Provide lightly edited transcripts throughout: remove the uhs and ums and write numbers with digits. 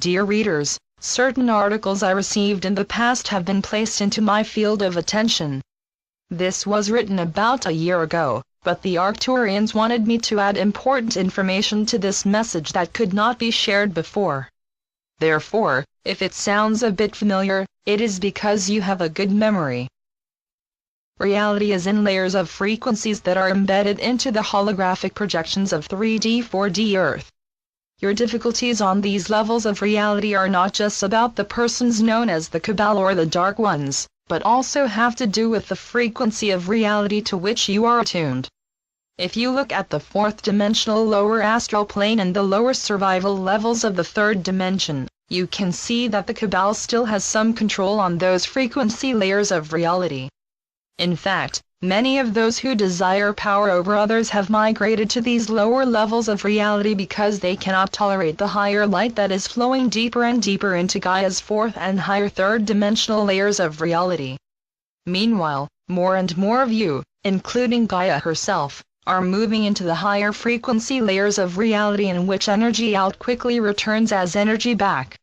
Dear readers, certain articles I received in the past have been placed into my field of attention. This was written about a year ago, but the Arcturians wanted me to add important information to this message that could not be shared before. Therefore, if it sounds a bit familiar, it is because you have a good memory. Reality is in layers of frequencies that are embedded into the holographic projections of 3D 4D Earth. Your difficulties on these levels of reality are not just about the persons known as the Cabal or the Dark Ones, but also have to do with the frequency of reality to which you are attuned. If you look at the fourth-dimensional lower astral plane and the lower survival levels of the third dimension, you can see that the Cabal still has some control on those frequency layers of reality. In fact, many of those who desire power over others have migrated to these lower levels of reality because they cannot tolerate the higher light that is flowing deeper and deeper into Gaia's fourth and higher third-dimensional layers of reality. Meanwhile, more and more of you, including Gaia herself, are moving into the higher frequency layers of reality in which energy out quickly returns as energy back.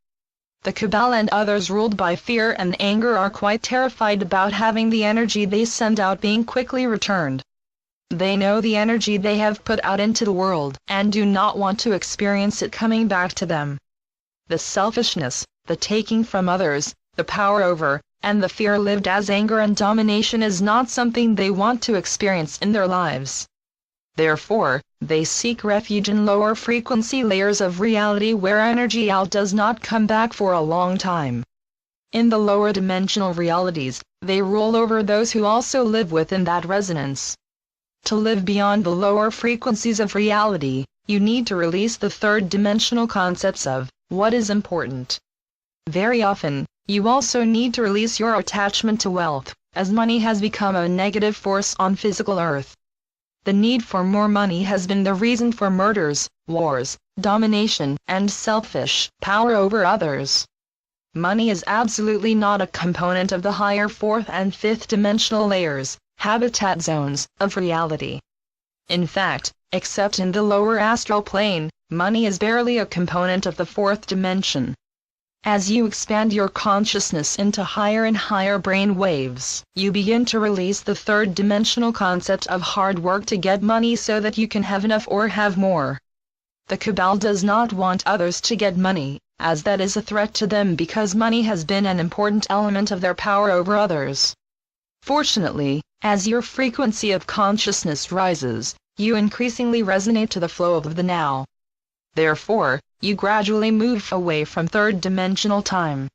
The Cabal and others ruled by fear and anger are quite terrified about having the energy they send out being quickly returned. They know the energy they have put out into the world and do not want to experience it coming back to them. The selfishness, the taking from others, the power over, and the fear lived as anger and domination is not something they want to experience in their lives. Therefore, they seek refuge in lower frequency layers of reality where energy out does not come back for a long time. In the lower dimensional realities, they rule over those who also live within that resonance. To live beyond the lower frequencies of reality, you need to release the third dimensional concepts of what is important. Very often, you also need to release your attachment to wealth, as money has become a negative force on physical Earth. The need for more money has been the reason for murders, wars, domination, and selfish power over others. Money is absolutely not a component of the higher fourth and fifth dimensional layers, habitat zones, of reality. In fact, except in the lower astral plane, money is barely a component of the fourth dimension. As you expand your consciousness into higher and higher brain waves, you begin to release the third-dimensional concept of hard work to get money so that you can have enough or have more. The Cabal does not want others to get money, as that is a threat to them because money has been an important element of their power over others. Fortunately, as your frequency of consciousness rises, you increasingly resonate to the flow of the now. Therefore, you gradually move away from third-dimensional time.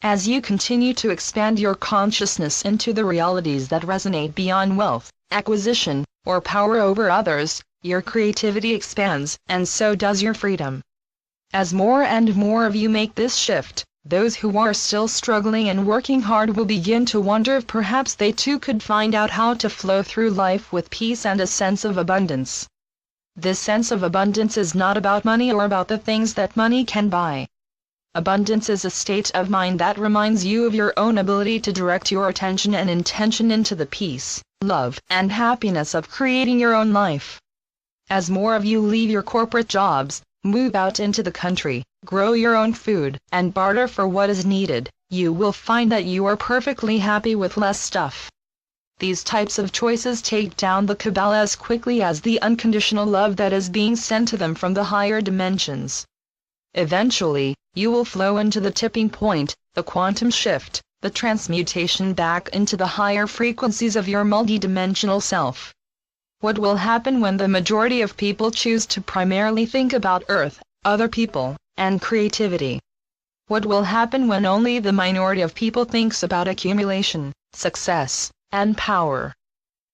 As you continue to expand your consciousness into the realities that resonate beyond wealth, acquisition, or power over others, your creativity expands, and so does your freedom. As more and more of you make this shift, those who are still struggling and working hard will begin to wonder if perhaps they too could find out how to flow through life with peace and a sense of abundance. This sense of abundance is not about money or about the things that money can buy. Abundance is a state of mind that reminds you of your own ability to direct your attention and intention into the peace, love, and happiness of creating your own life. As more of you leave your corporate jobs, move out into the country, grow your own food, and barter for what is needed, you will find that you are perfectly happy with less stuff. These types of choices take down the Cabal as quickly as the unconditional love that is being sent to them from the higher dimensions. Eventually, you will flow into the tipping point, the quantum shift, the transmutation back into the higher frequencies of your multidimensional self. What will happen when the majority of people choose to primarily think about Earth, other people, and creativity? What will happen when only the minority of people thinks about accumulation, success, and power?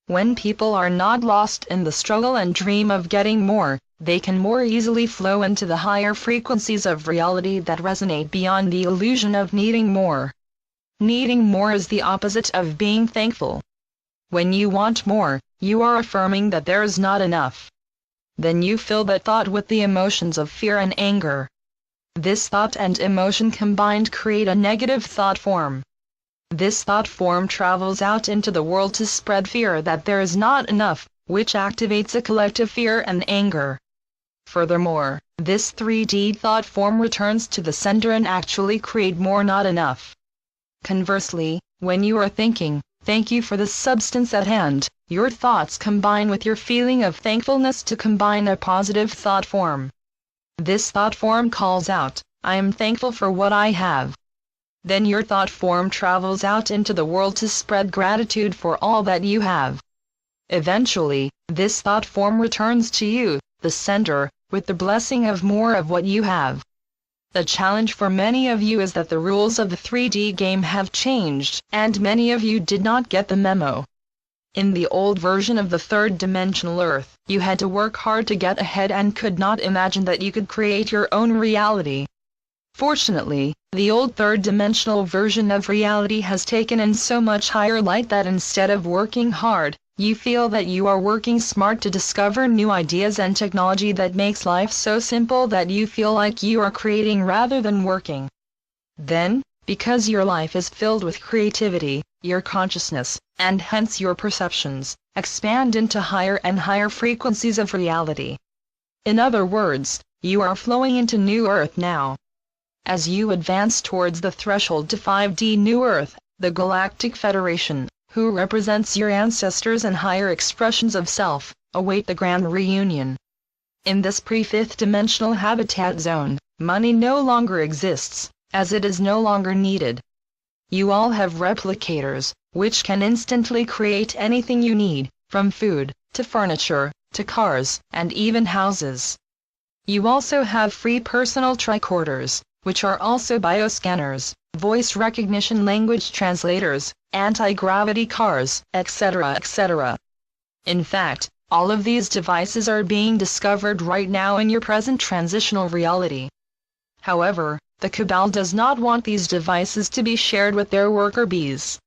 When people are not lost in the struggle and dream of getting more, they can more easily flow into the higher frequencies of reality that resonate beyond the illusion of needing more. Needing more is the opposite of being thankful. When you want more, you are affirming that there is not enough. Then you fill that thought with the emotions of fear and anger. This thought and emotion combined create a negative thought form. This thought form travels out into the world to spread fear that there is not enough, which activates a collective fear and anger. Furthermore, this 3D thought form returns to the center and actually create more, not enough. Conversely, when you are thinking, "Thank you for the substance at hand," your thoughts combine with your feeling of thankfulness to combine a positive thought form. This thought form calls out, "I am thankful for what I have." Then your thought form travels out into the world to spread gratitude for all that you have. Eventually, this thought form returns to you, the center, with the blessing of more of what you have. The challenge for many of you is that the rules of the 3D game have changed, and many of you did not get the memo. In the old version of the third-dimensional Earth, you had to work hard to get ahead and could not imagine that you could create your own reality. Fortunately, the old third-dimensional version of reality has taken in so much higher light that instead of working hard, you feel that you are working smart to discover new ideas and technology that makes life so simple that you feel like you are creating rather than working. Then, because your life is filled with creativity, your consciousness, and hence your perceptions, expand into higher and higher frequencies of reality. In other words, you are flowing into New Earth now. As you advance towards the threshold to 5D New Earth, the Galactic Federation, who represents your ancestors and higher expressions of self, await the grand reunion. In this pre-fifth dimensional habitat zone, money no longer exists, as it is no longer needed. You all have replicators, which can instantly create anything you need, from food, to furniture, to cars, and even houses. You also have free personal tricorders, which are also bioscanners, voice recognition language translators, anti-gravity cars, etc., etc. In fact, all of these devices are being discovered right now in your present transitional reality. However, the Cabal does not want these devices to be shared with their worker bees.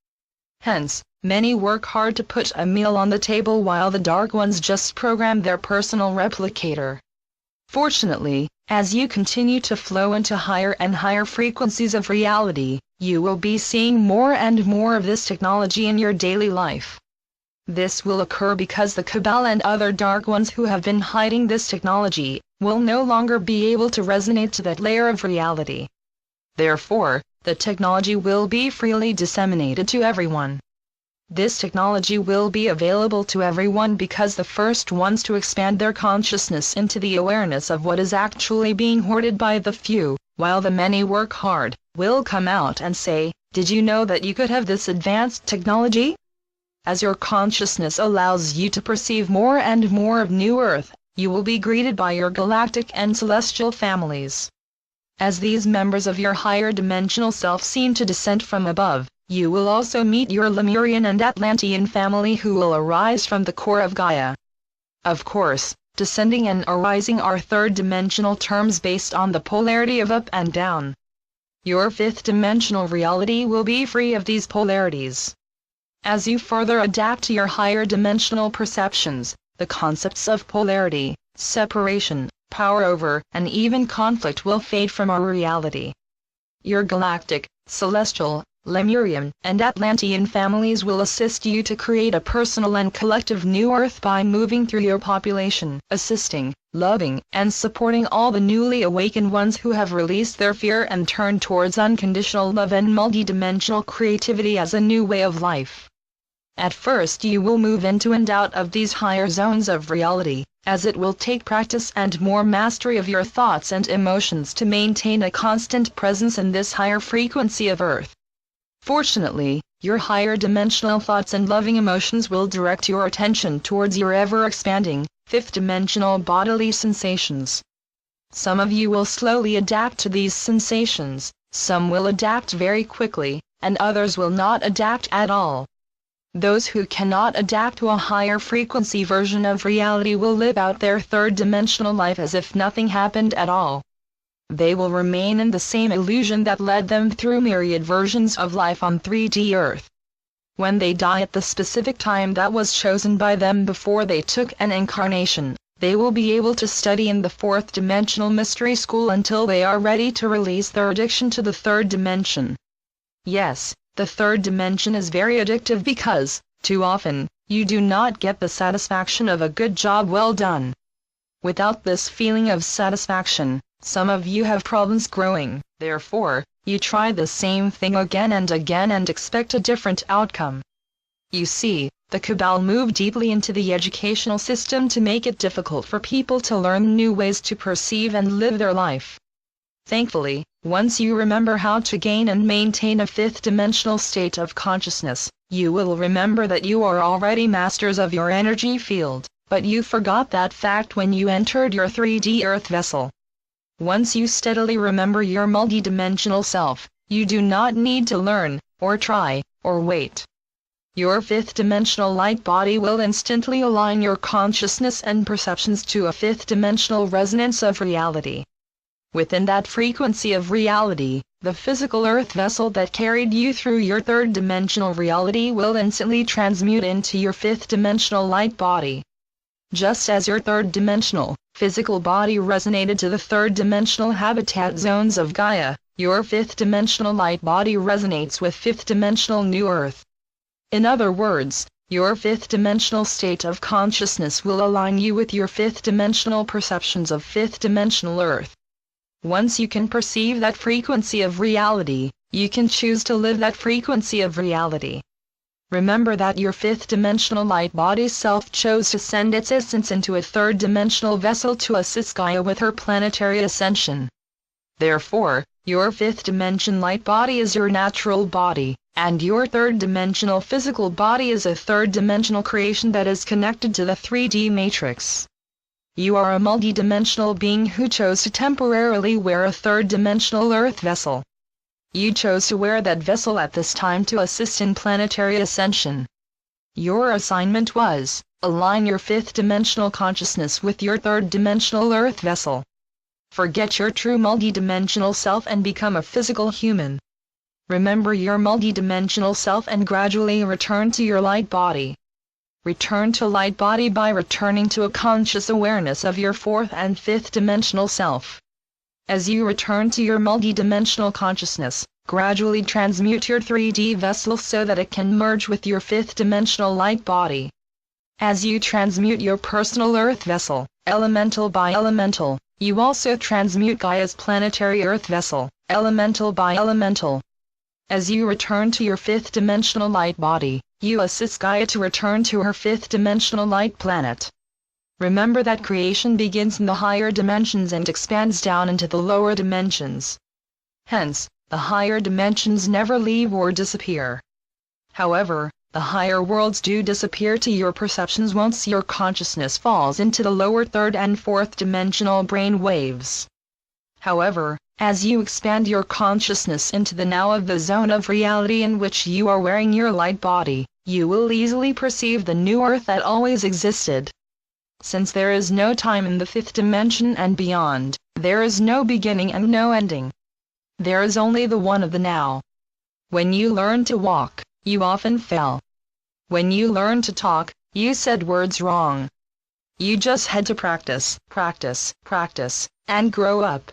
Hence, many work hard to put a meal on the table while the Dark Ones just program their personal replicator. Fortunately, as you continue to flow into higher and higher frequencies of reality, you will be seeing more and more of this technology in your daily life. This will occur because the Cabal and other Dark Ones who have been hiding this technology will no longer be able to resonate to that layer of reality. Therefore, the technology will be freely disseminated to everyone. This technology will be available to everyone because the first ones to expand their consciousness into the awareness of what is actually being hoarded by the few, while the many work hard, will come out and say, "Did you know that you could have this advanced technology?" As your consciousness allows you to perceive more and more of New Earth, you will be greeted by your galactic and celestial families. As these members of your higher dimensional self seem to descend from above, you will also meet your Lemurian and Atlantean family who will arise from the core of Gaia. Of course, descending and arising are third-dimensional terms based on the polarity of up and down. Your fifth-dimensional reality will be free of these polarities. As you further adapt to your higher dimensional perceptions, the concepts of polarity, separation, power over, and even conflict will fade from our reality. Your galactic, celestial, Lemurian, and Atlantean families will assist you to create a personal and collective New Earth by moving through your population, assisting, loving, and supporting all the newly awakened ones who have released their fear and turned towards unconditional love and multidimensional creativity as a new way of life. At first you will move into and out of these higher zones of reality, as it will take practice and more mastery of your thoughts and emotions to maintain a constant presence in this higher frequency of Earth. Fortunately, your higher dimensional thoughts and loving emotions will direct your attention towards your ever-expanding, fifth-dimensional bodily sensations. Some of you will slowly adapt to these sensations, some will adapt very quickly, and others will not adapt at all. Those who cannot adapt to a higher frequency version of reality will live out their third-dimensional life as if nothing happened at all. They will remain in the same illusion that led them through myriad versions of life on 3D Earth. When they die at the specific time that was chosen by them before they took an incarnation, they will be able to study in the fourth-dimensional mystery school until they are ready to release their addiction to the third dimension. Yes, the third dimension is very addictive because, too often, you do not get the satisfaction of a good job well done. Without this feeling of satisfaction, some of you have problems growing. Therefore, you try the same thing again and again and expect a different outcome. You see, the cabal moved deeply into the educational system to make it difficult for people to learn new ways to perceive and live their life. Thankfully, once you remember how to gain and maintain a fifth-dimensional state of consciousness, you will remember that you are already masters of your energy field, but you forgot that fact when you entered your 3D Earth vessel. Once you steadily remember your multidimensional self, you do not need to learn, or try, or wait. Your fifth-dimensional light body will instantly align your consciousness and perceptions to a fifth-dimensional resonance of reality. Within that frequency of reality, the physical earth vessel that carried you through your third-dimensional reality will instantly transmute into your fifth-dimensional light body. Just as your third-dimensional, physical body resonated to the third-dimensional habitat zones of Gaia, your fifth-dimensional light body resonates with fifth-dimensional New Earth. In other words, your fifth-dimensional state of consciousness will align you with your fifth-dimensional perceptions of fifth-dimensional Earth. Once you can perceive that frequency of reality, you can choose to live that frequency of reality. Remember that your fifth-dimensional light body self chose to send its essence into a third-dimensional vessel to assist Gaia with her planetary ascension. Therefore, your fifth-dimension light body is your natural body, and your third-dimensional physical body is a third-dimensional creation that is connected to the 3D matrix. You are a multidimensional being who chose to temporarily wear a third-dimensional Earth vessel. You chose to wear that vessel at this time to assist in planetary ascension. Your assignment was, align your fifth-dimensional consciousness with your third-dimensional Earth vessel. Forget your true multidimensional self and become a physical human. Remember your multidimensional self and gradually return to your light body. Return to light body by returning to a conscious awareness of your fourth and fifth dimensional self. As you return to your multidimensional consciousness, gradually transmute your 3D vessel so that it can merge with your fifth dimensional light body. As you transmute your personal Earth vessel, elemental by elemental, you also transmute Gaia's planetary Earth vessel, elemental by elemental. As you return to your fifth dimensional light body, you assist Gaia to return to her fifth-dimensional light planet. Remember that creation begins in the higher dimensions and expands down into the lower dimensions. Hence, the higher dimensions never leave or disappear. However, the higher worlds do disappear to your perceptions once your consciousness falls into the lower third and fourth dimensional brain waves. However, as you expand your consciousness into the now of the zone of reality in which you are wearing your light body, you will easily perceive the new Earth that always existed. Since there is no time in the fifth dimension and beyond, there is no beginning and no ending. There is only the one of the now. When you learn to walk, you often fell. When you learn to talk, you said words wrong. You just had to practice, practice, practice, and grow up.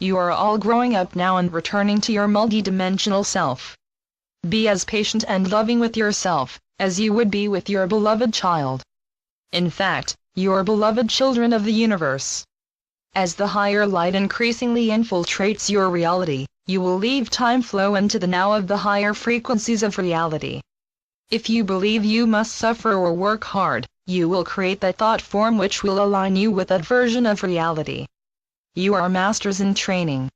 You are all growing up now and returning to your multidimensional self. Be as patient and loving with yourself, as you would be with your beloved child. In fact, your beloved children of the universe. As the higher light increasingly infiltrates your reality, you will leave time flow into the now of the higher frequencies of reality. If you believe you must suffer or work hard, you will create that thought form which will align you with that version of reality. You are masters in training.